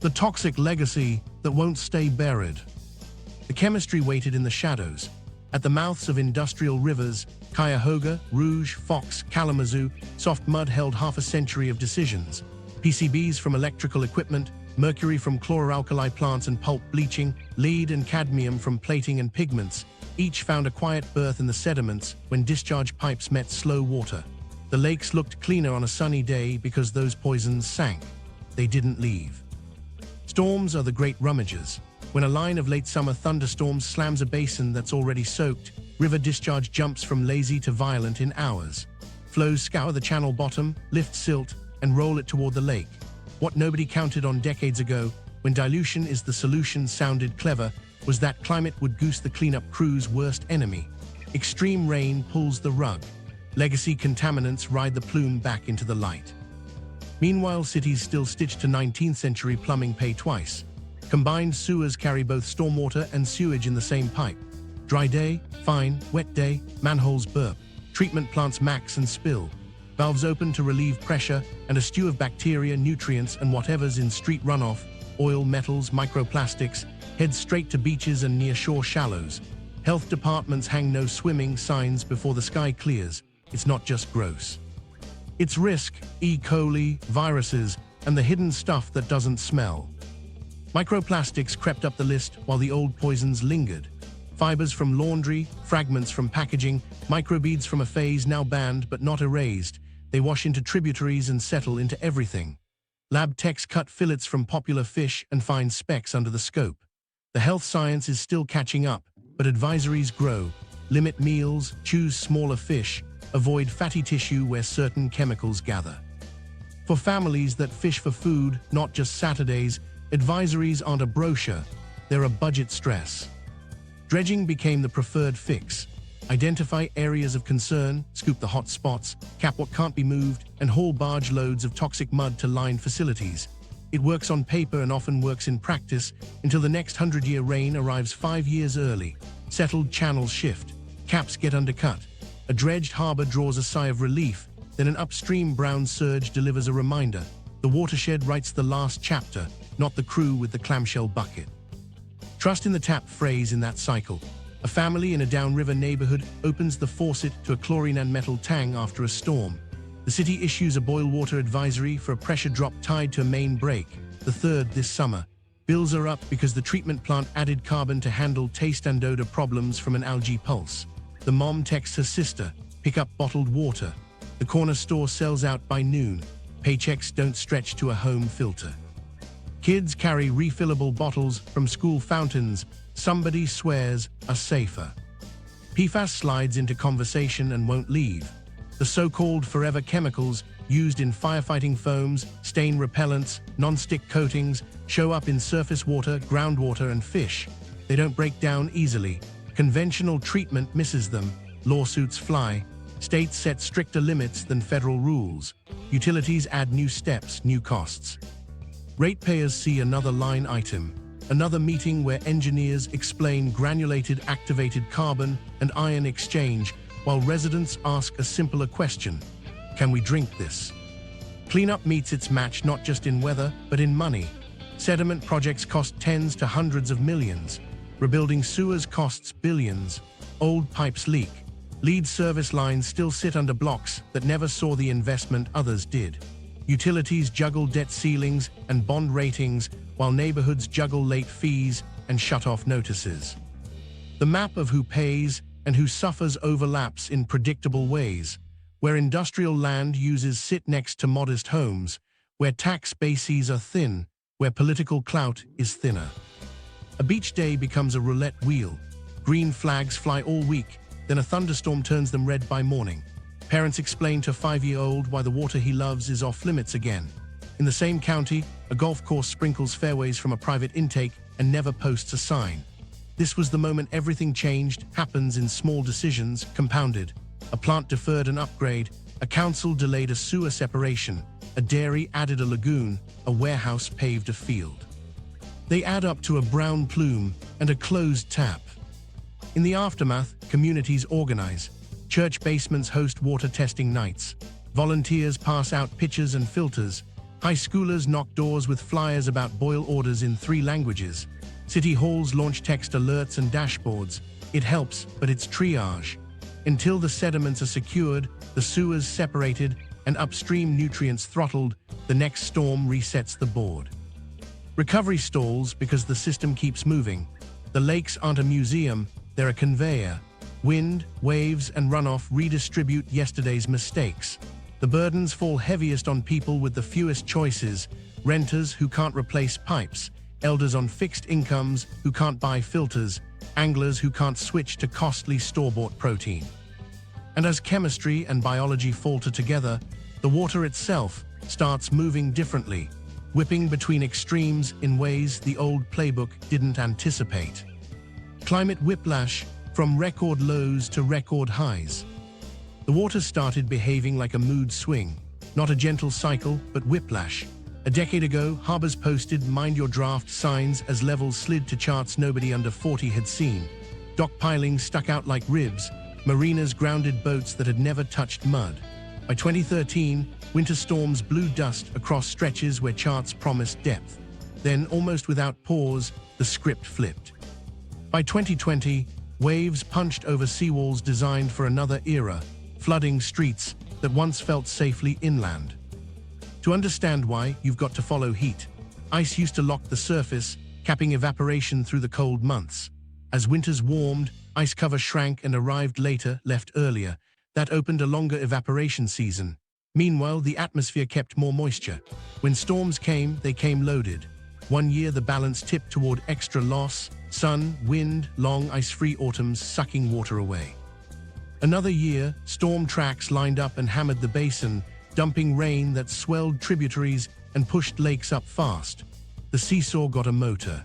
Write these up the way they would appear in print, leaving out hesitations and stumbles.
The toxic legacy that won't stay buried. The chemistry waited in the shadows. At the mouths of industrial rivers, Cuyahoga, Rouge, Fox, Kalamazoo, soft mud held half a century of decisions. PCBs from electrical equipment, mercury from chloralkali plants and pulp bleaching, lead and cadmium from plating and pigments, each found a quiet birth in the sediments when discharge pipes met slow water. The lakes looked cleaner on a sunny day because those poisons sank. They didn't leave. Storms are the great rummagers. When a line of late summer thunderstorms slams a basin that's already soaked, river discharge jumps from lazy to violent in hours. Flows scour the channel bottom, lift silt, and roll it toward the lake. What nobody counted on decades ago, when dilution is the solution sounded clever, was that climate would goose the cleanup crew's worst enemy. Extreme rain pulls the rug. Legacy contaminants ride the plume back into the light. Meanwhile, cities still stitched to 19th century plumbing pay twice. Combined sewers carry both stormwater and sewage in the same pipe. Dry day, fine, wet day, manholes burp. Treatment plants max and spill. Valves open to relieve pressure, and a stew of bacteria, nutrients, and whatever's in street runoff, oil, metals, microplastics, heads straight to beaches and near-shore shallows. Health departments hang no swimming signs before the sky clears. It's not just gross. It's risk, E. coli, viruses, and the hidden stuff that doesn't smell. Microplastics crept up the list while the old poisons lingered. Fibers from laundry, fragments from packaging, microbeads from a phase now banned but not erased. They wash into tributaries and settle into everything. Lab techs cut fillets from popular fish and find specks under the scope. The health science is still catching up, but advisories grow. Limit meals, choose smaller fish, avoid fatty tissue where certain chemicals gather. For families that fish for food, not just Saturdays, advisories aren't a brochure, they're a budget stress. Dredging became the preferred fix. Identify areas of concern, scoop the hot spots, cap what can't be moved, and haul barge loads of toxic mud to line facilities. It works on paper and often works in practice until the next 100-year rain arrives 5 years early. Settled channels shift, caps get undercut. A dredged harbor draws a sigh of relief, then an upstream brown surge delivers a reminder. The watershed writes the last chapter, not the crew with the clamshell bucket. Trust in the tap phrase in that cycle. A family in a downriver neighborhood opens the faucet to a chlorine and metal tang after a storm. The city issues a boil water advisory for a pressure drop tied to a main break, the third this summer. Bills are up because the treatment plant added carbon to handle taste and odor problems from an algae pulse. The mom texts her sister, pick up bottled water. The corner store sells out by noon. Paychecks don't stretch to a home filter. Kids carry refillable bottles from school fountains. Somebody swears are safer. PFAS slides into conversation and won't leave. The so-called forever chemicals used in firefighting foams, stain repellents, non-stick coatings show up in surface water, groundwater, and fish. They don't break down easily. Conventional treatment misses them. Lawsuits fly. States set stricter limits than federal rules. Utilities add new steps, new costs. Ratepayers see another line item, another meeting where engineers explain granulated activated carbon and ion exchange, while residents ask a simpler question: can we drink this? Cleanup meets its match not just in weather, but in money. Sediment projects cost tens to hundreds of millions. Rebuilding sewers costs billions. Old pipes leak. Lead service lines still sit under blocks that never saw the investment others did. Utilities juggle debt ceilings and bond ratings, while neighborhoods juggle late fees and shut-off notices. The map of who pays and who suffers overlaps in predictable ways, where industrial land uses sit next to modest homes, where tax bases are thin, where political clout is thinner. A beach day becomes a roulette wheel. Green flags fly all week, then a thunderstorm turns them red by morning. Parents explain to a 5-year-old why the water he loves is off limits again. In the same county, a golf course sprinkles fairways from a private intake and never posts a sign. This was the moment everything changed, happens in small decisions, compounded. A plant deferred an upgrade, a council delayed a sewer separation, a dairy added a lagoon, a warehouse paved a field. They add up to a brown plume and a closed tap. In the aftermath, communities organize. Church basements host water testing nights. Volunteers pass out pitchers and filters. High schoolers knock doors with flyers about boil orders in 3 languages. City halls launch text alerts and dashboards. It helps, but it's triage. Until the sediments are secured, the sewers separated, and upstream nutrients throttled, the next storm resets the board. Recovery stalls because the system keeps moving. The lakes aren't a museum, they're a conveyor. Wind, waves, and runoff redistribute yesterday's mistakes. The burdens fall heaviest on people with the fewest choices: renters who can't replace pipes, elders on fixed incomes who can't buy filters, anglers who can't switch to costly store-bought protein. And as chemistry and biology falter together, the water itself starts moving differently, whipping between extremes in ways the old playbook didn't anticipate. Climate whiplash, from record lows to record highs. The water started behaving like a mood swing, not a gentle cycle, but whiplash. A decade ago, harbors posted "Mind Your Draft" signs as levels slid to charts nobody under 40 had seen. Dock pilings stuck out like ribs, marinas grounded boats that had never touched mud. By 2013, winter storms blew dust across stretches where charts promised depth. Then, almost without pause, the script flipped. By 2020, waves punched over seawalls designed for another era, flooding streets that once felt safely inland. To understand why, you've got to follow heat. Ice used to lock the surface, capping evaporation through the cold months. As winters warmed, ice cover shrank and arrived later, left earlier. That opened a longer evaporation season. Meanwhile, the atmosphere kept more moisture. When storms came, they came loaded. One year the balance tipped toward extra loss: sun, wind, long ice-free autumns sucking water away. Another year, storm tracks lined up and hammered the basin, dumping rain that swelled tributaries and pushed lakes up fast. The seesaw got a motor.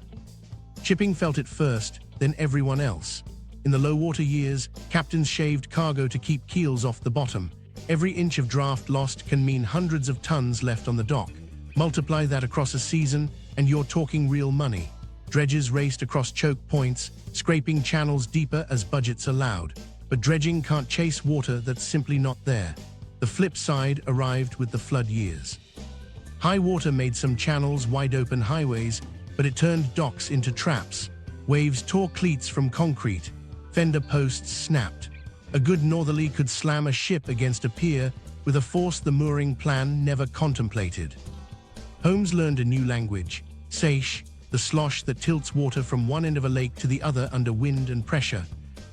Shipping felt it first, then everyone else. In the low-water years, captains shaved cargo to keep keels off the bottom. Every inch of draft lost can mean hundreds of tons left on the dock. Multiply that across a season, and you're talking real money. Dredges raced across choke points, scraping channels deeper as budgets allowed. But dredging can't chase water that's simply not there. The flip side arrived with the flood years. High water made some channels wide-open highways, but it turned docks into traps. Waves tore cleats from concrete. Fender posts snapped. A good northerly could slam a ship against a pier with a force the mooring plan never contemplated. Homes learned a new language: seiche, the slosh that tilts water from one end of a lake to the other under wind and pressure.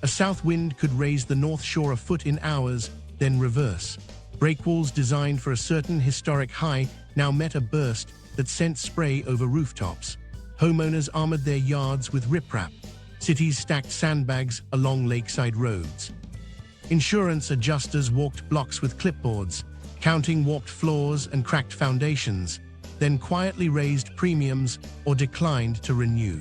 A south wind could raise the north shore a foot in hours, then reverse. Breakwalls designed for a certain historic high now met a burst that sent spray over rooftops. Homeowners armored their yards with riprap. Cities stacked sandbags along lakeside roads. Insurance adjusters walked blocks with clipboards, counting warped floors and cracked foundations, then quietly raised premiums or declined to renew.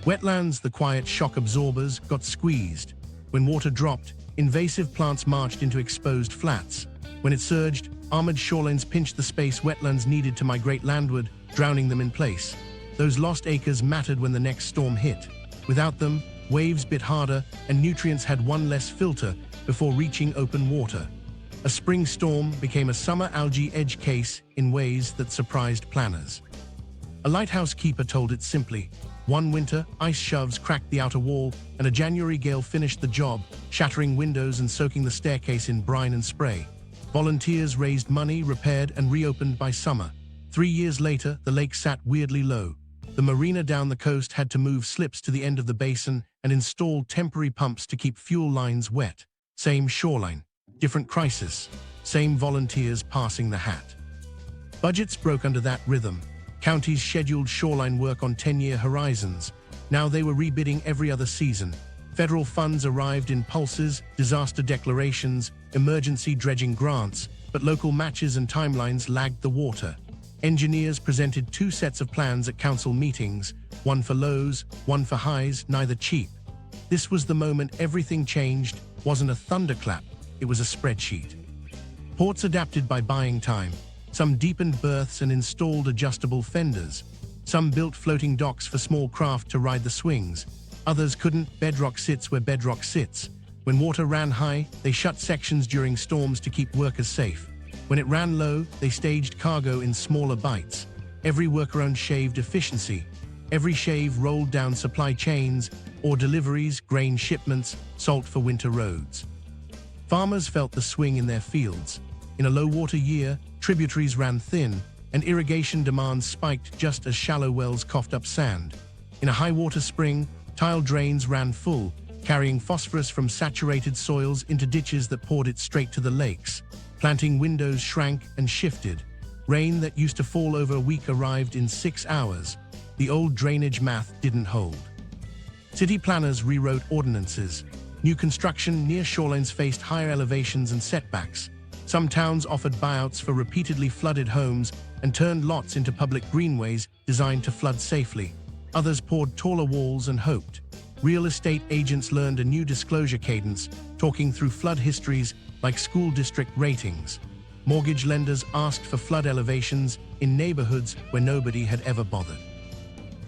Wetlands, the quiet shock absorbers, got squeezed. When water dropped, invasive plants marched into exposed flats. When it surged, armored shorelines pinched the space wetlands needed to migrate landward, drowning them in place. Those lost acres mattered when the next storm hit. Without them, waves bit harder and nutrients had one less filter before reaching open water. A spring storm became a summer algae edge case in ways that surprised planners. A lighthouse keeper told it simply: one winter, ice shoves cracked the outer wall, and a January gale finished the job, shattering windows and soaking the staircase in brine and spray. Volunteers raised money, repaired, and reopened by summer. 3 years later, the lake sat weirdly low. The marina down the coast had to move slips to the end of the basin and install temporary pumps to keep fuel lines wet. Same shoreline, different crisis, same volunteers passing the hat. Budgets broke under that rhythm. Counties scheduled shoreline work on 10-year horizons. Now they were rebidding every other season. Federal funds arrived in pulses, disaster declarations, emergency dredging grants, but local matches and timelines lagged the water. Engineers presented 2 sets of plans at council meetings, one for lows, one for highs, neither cheap. This was the moment everything changed. Wasn't a thunderclap, it was a spreadsheet. Ports adapted by buying time. Some deepened berths and installed adjustable fenders. Some built floating docks for small craft to ride the swings. Others couldn't. Bedrock sits where bedrock sits. When water ran high, they shut sections during storms to keep workers safe. When it ran low, they staged cargo in smaller bites. Every workaround shaved efficiency. Every shave rolled down supply chains, ore deliveries, grain shipments, salt for winter roads. Farmers felt the swing in their fields. In a low-water year, tributaries ran thin, and irrigation demands spiked just as shallow wells coughed up sand. In a high-water spring, tile drains ran full, carrying phosphorus from saturated soils into ditches that poured it straight to the lakes. Planting windows shrank and shifted. Rain that used to fall over a week arrived in 6 hours. The old drainage math didn't hold. City planners rewrote ordinances. New construction near shorelines faced higher elevations and setbacks. Some towns offered buyouts for repeatedly flooded homes and turned lots into public greenways designed to flood safely. Others poured taller walls and hoped. Real estate agents learned a new disclosure cadence, talking through flood histories like school district ratings. Mortgage lenders asked for flood elevations in neighborhoods where nobody had ever bothered.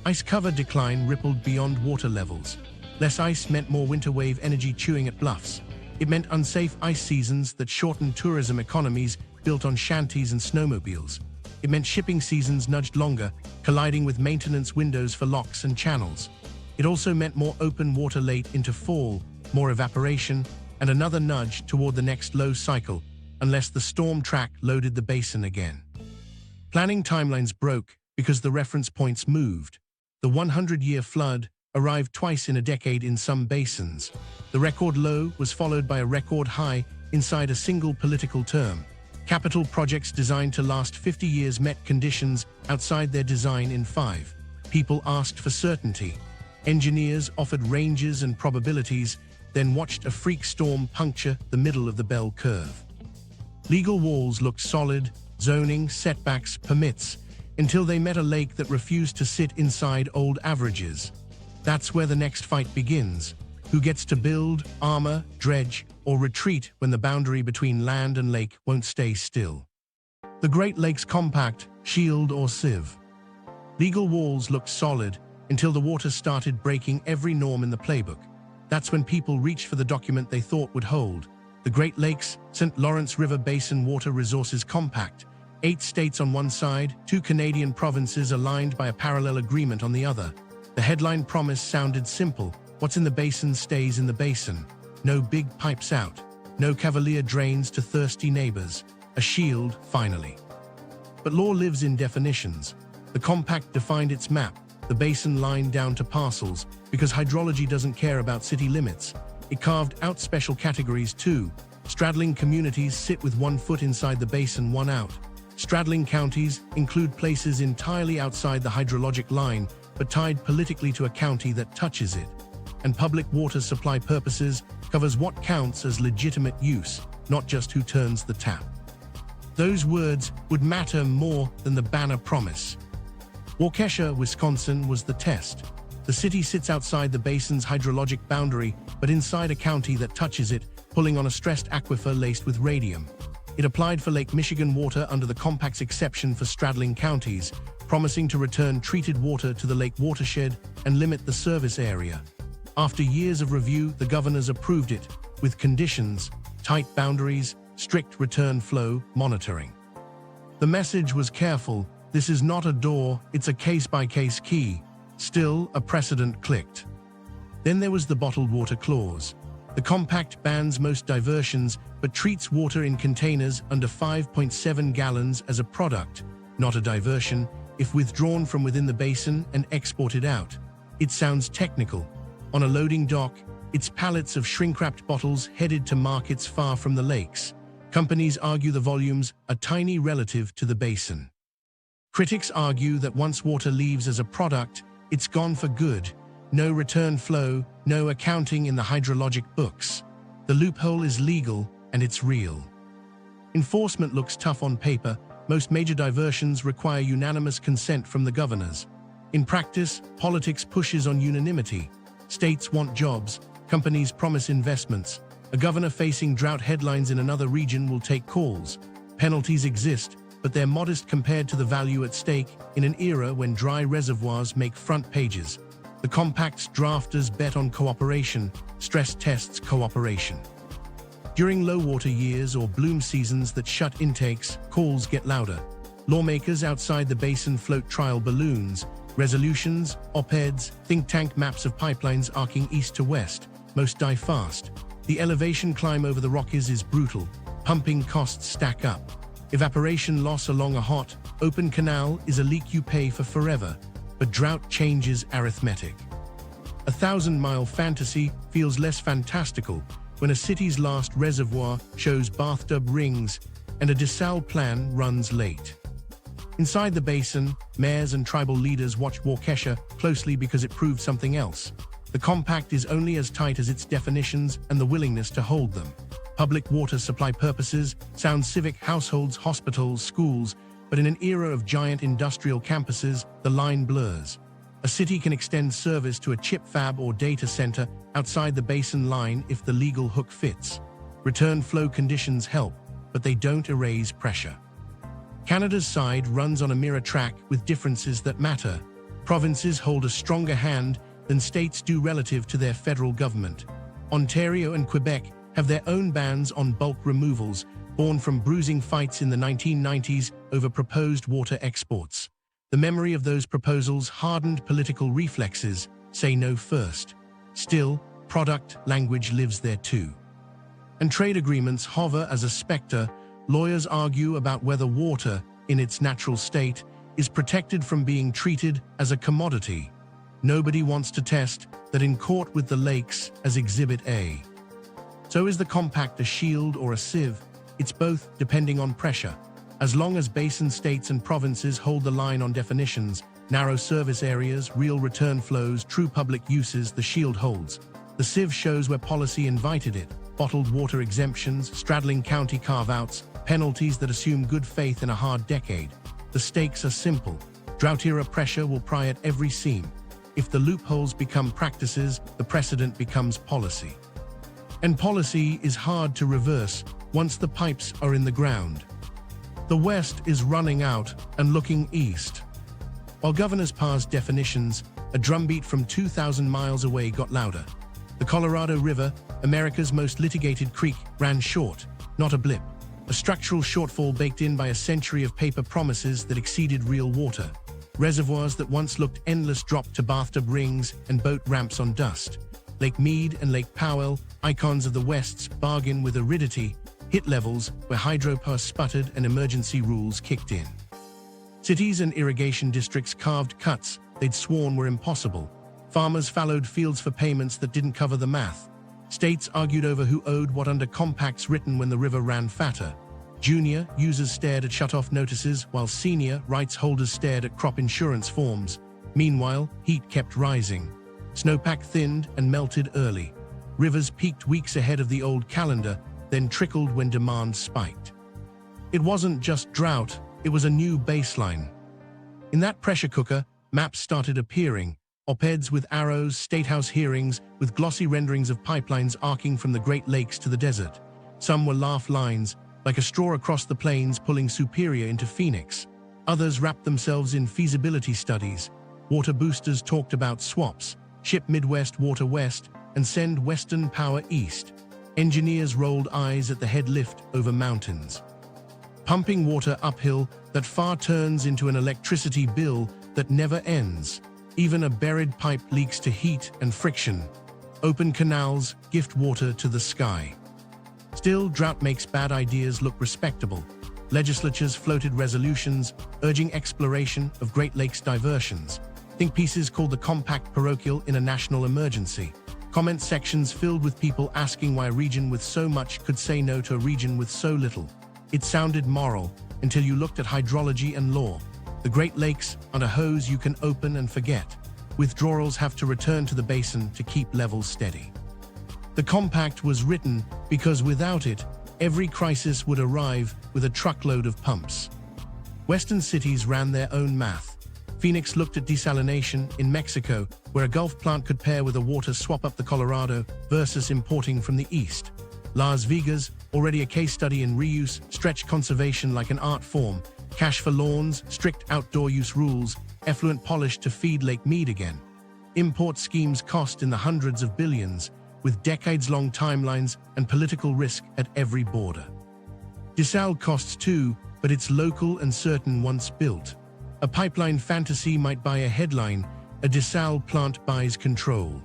Ice cover decline rippled beyond water levels. Less ice meant more winter wave energy chewing at bluffs. It meant unsafe ice seasons that shortened tourism economies built on shanties and snowmobiles. It meant shipping seasons nudged longer, colliding with maintenance windows for locks and channels. It also meant more open water late into fall, more evaporation, and another nudge toward the next low cycle, unless the storm track loaded the basin again. Planning timelines broke because the reference points moved. The 100-year flood arrived twice in a decade in some basins. The record low was followed by a record high inside a single political term. Capital projects designed to last 50 years met conditions outside their design in 5. People asked for certainty. Engineers offered ranges and probabilities, then watched a freak storm puncture the middle of the bell curve. Legal walls looked solid, zoning, setbacks, permits, until they met a lake that refused to sit inside old averages. That's where the next fight begins. Who gets to build, armor, dredge, or retreat when the boundary between land and lake won't stay still? The Great Lakes Compact, shield or sieve. Legal walls looked solid until the water started breaking every norm in the playbook. That's when people reached for the document they thought would hold. The Great Lakes, St. Lawrence River Basin Water Resources Compact. 8 states on one side, 2 Canadian provinces aligned by a parallel agreement on the other. The headline promise sounded simple. What's in the basin stays in the basin. No big pipes out. No cavalier drains to thirsty neighbors. A shield, finally. But law lives in definitions. The compact defined its map, the basin line down to parcels, because hydrology doesn't care about city limits. It carved out special categories too. Straddling communities sit with 1 foot inside the basin, 1 out. Straddling counties include places entirely outside the hydrologic line, but tied politically to a county that touches it. And public water supply purposes covers what counts as legitimate use, not just who turns the tap. Those words would matter more than the banner promise. Waukesha, Wisconsin was the test. The city sits outside the basin's hydrologic boundary, but inside a county that touches it, pulling on a stressed aquifer laced with radium. It applied for Lake Michigan water under the compact's exception for straddling counties, promising to return treated water to the lake watershed and limit the service area. After years of review, the governors approved it, with conditions, tight boundaries, strict return flow monitoring. The message was careful. This is not a door, it's a case-by-case key. Still, a precedent clicked. Then there was the bottled water clause. The compact bans most diversions, but treats water in containers under 5.7 gallons as a product, not a diversion, if withdrawn from within the basin and exported out. It sounds technical. On a loading dock, it's pallets of shrink-wrapped bottles headed to markets far from the lakes. Companies argue the volumes are tiny relative to the basin. Critics argue that once water leaves as a product, it's gone for good. No return flow, no accounting in the hydrologic books. The loophole is legal, and it's real. Enforcement looks tough on paper. Most major diversions require unanimous consent from the governors. In practice, politics pushes on unanimity. States want jobs, companies promise investments. A governor facing drought headlines in another region will take calls. Penalties exist, but they're modest compared to the value at stake in an era when dry reservoirs make front pages. The compact's drafters bet on cooperation, stress tests cooperation. During low water years or bloom seasons that shut intakes, calls get louder. Lawmakers outside the basin float trial balloons, resolutions, op-eds, think tank maps of pipelines arcing east to west. Most die fast. The elevation climb over the Rockies is brutal. Pumping costs stack up. Evaporation loss along a hot, open canal is a leak you pay for forever, but drought changes arithmetic. A 1,000-mile fantasy feels less fantastical when a city's last reservoir shows bathtub rings and a desal plan runs late. Inside the basin, mayors and tribal leaders watch Waukesha closely because it proved something else. The compact is only as tight as its definitions and the willingness to hold them. Public water supply purposes sound civic, households, hospitals, schools, but in an era of giant industrial campuses, the line blurs. A city can extend service to a chip fab or data center outside the basin line if the legal hook fits. Return flow conditions help, but they don't erase pressure. Canada's side runs on a mirror track with differences that matter. Provinces hold a stronger hand than states do relative to their federal government. Ontario and Quebec have their own bans on bulk removals, born from bruising fights in the 1990s over proposed water exports. The memory of those proposals hardened political reflexes, say no first. Still, product language lives there too. And trade agreements hover as a specter. Lawyers argue about whether water, in its natural state, is protected from being treated as a commodity. Nobody wants to test that in court with the lakes as Exhibit A. So is the compact a shield or a sieve? It's both, depending on pressure. As long as basin states and provinces hold the line on definitions, narrow service areas, real return flows, true public uses, the shield holds. The sieve shows where policy invited it. Bottled water exemptions, straddling county carve-outs, penalties that assume good faith in a hard decade. The stakes are simple. Drought-era pressure will pry at every seam. If the loopholes become practices, the precedent becomes policy. And policy is hard to reverse once the pipes are in the ground. The West is running out and looking east. While governors passed definitions, a drumbeat from 2,000 miles away got louder. The Colorado River, America's most litigated creek, ran short, not a blip. A structural shortfall baked in by a century of paper promises that exceeded real water. Reservoirs that once looked endless dropped to bathtub rings and boat ramps on dust. Lake Mead and Lake Powell, icons of the West's bargain with aridity, hit levels where hydropower sputtered and emergency rules kicked in. Cities and irrigation districts carved cuts they'd sworn were impossible. Farmers fallowed fields for payments that didn't cover the math. States argued over who owed what under compacts written when the river ran fatter. Junior users stared at shutoff notices while senior rights holders stared at crop insurance forms. Meanwhile, heat kept rising. Snowpack thinned and melted early. Rivers peaked weeks ahead of the old calendar, then trickled when demand spiked. It wasn't just drought, it was a new baseline. In that pressure cooker, maps started appearing. Op-eds with arrows, statehouse hearings with glossy renderings of pipelines arcing from the Great Lakes to the desert. Some were laugh lines, like a straw across the plains pulling Superior into Phoenix. Others wrapped themselves in feasibility studies. Water boosters talked about swaps, ship Midwest water west, and send Western power east. Engineers rolled eyes at the head lift over mountains. Pumping water uphill that far turns into an electricity bill that never ends. Even a buried pipe leaks to heat and friction. Open canals gift water to the sky. Still, drought makes bad ideas look respectable. Legislatures floated resolutions urging exploration of Great Lakes diversions. Think pieces called the compact parochial in a national emergency. Comment sections filled with people asking why a region with so much could say no to a region with so little. It sounded moral until you looked at hydrology and law. The Great Lakes aren't a hose you can open and forget. Withdrawals have to return to the basin to keep levels steady. The compact was written because without it, every crisis would arrive with a truckload of pumps. Western cities ran their own math. Phoenix looked at desalination in Mexico, where a Gulf plant could pair with a water swap up the Colorado versus importing from the east. Las Vegas, already a case study in reuse, stretched conservation like an art form. Cash for lawns, strict outdoor use rules, effluent polish to feed Lake Mead again. Import schemes cost in the hundreds of billions. with decades-long timelines and political risk at every border. Desal costs too, but it's local and certain once built. A pipeline fantasy might buy a headline, a desal plant buys control.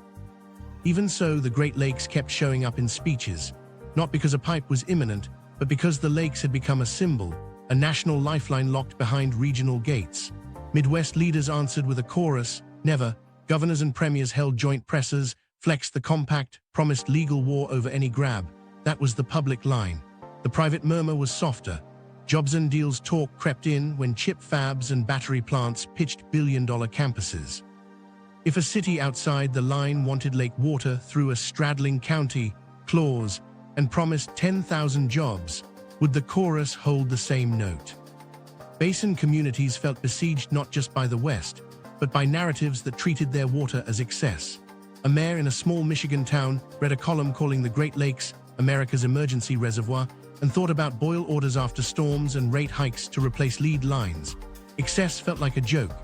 Even so, the Great Lakes kept showing up in speeches, not because a pipe was imminent, but because the lakes had become a symbol, a national lifeline locked behind regional gates. Midwest leaders answered with a chorus, never. Governors and premiers held joint presses, flexed the compact, promised legal war over any grab. That was the public line. The private murmur was softer. Jobs and deals talk crept in when chip fabs and battery plants pitched billion-dollar campuses. If a city outside the line wanted lake water through a straddling county clause and promised 10,000 jobs, would the chorus hold the same note? Basin communities felt besieged not just by the West, but by narratives that treated their water as excess. A mayor in a small Michigan town read a column calling the Great Lakes America's emergency reservoir and thought about boil orders after storms and rate hikes to replace lead lines. Excess felt like a joke.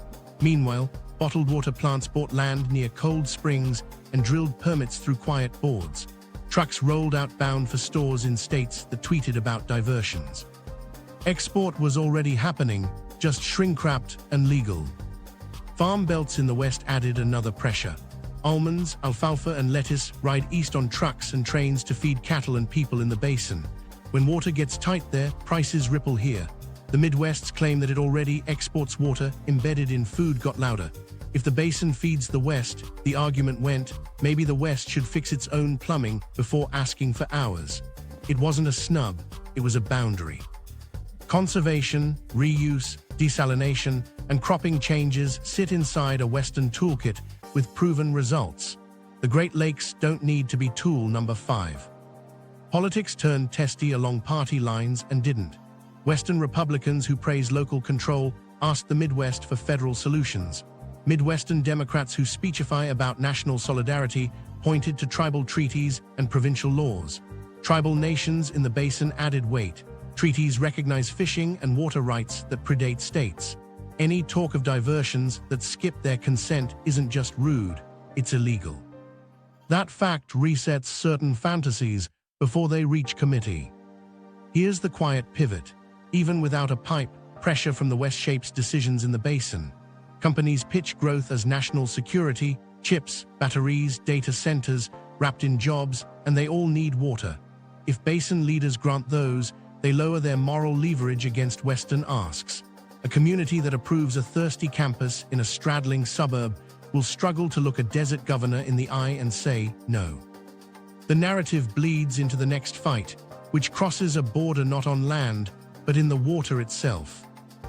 Meanwhile, bottled water plants bought land near cold springs and drilled permits through quiet boards. Trucks rolled outbound for stores in states that tweeted about diversions. Export was already happening, just shrink-wrapped and legal. Farm belts in the West added another pressure. Almonds, alfalfa, and lettuce ride east on trucks and trains to feed cattle and people in the basin. When water gets tight there, prices ripple here. The Midwest's claim that it already exports water embedded in food got louder. If the basin feeds the West, the argument went, maybe the West should fix its own plumbing before asking for ours. It wasn't a snub, it was a boundary. Conservation, reuse, desalination, and cropping changes sit inside a Western toolkit with proven results. The Great Lakes don't need to be tool number 5. Politics turned testy along party lines and didn't. Western Republicans who praise local control asked the Midwest for federal solutions. Midwestern Democrats who speechify about national solidarity pointed to tribal treaties and provincial laws. Tribal nations in the basin added weight. Treaties recognize fishing and water rights that predate states. Any talk of diversions that skip their consent isn't just rude, it's illegal. That fact resets certain fantasies before they reach committee. Here's the quiet pivot. Even without a pipe, pressure from the West shapes decisions in the basin. Companies pitch growth as national security, chips, batteries, data centers, wrapped in jobs, and they all need water. If basin leaders grant those, they lower their moral leverage against Western asks. A community that approves a thirsty campus in a straddling suburb will struggle to look a desert governor in the eye and say no. The narrative bleeds into the next fight, which crosses a border not on land, but in the water itself.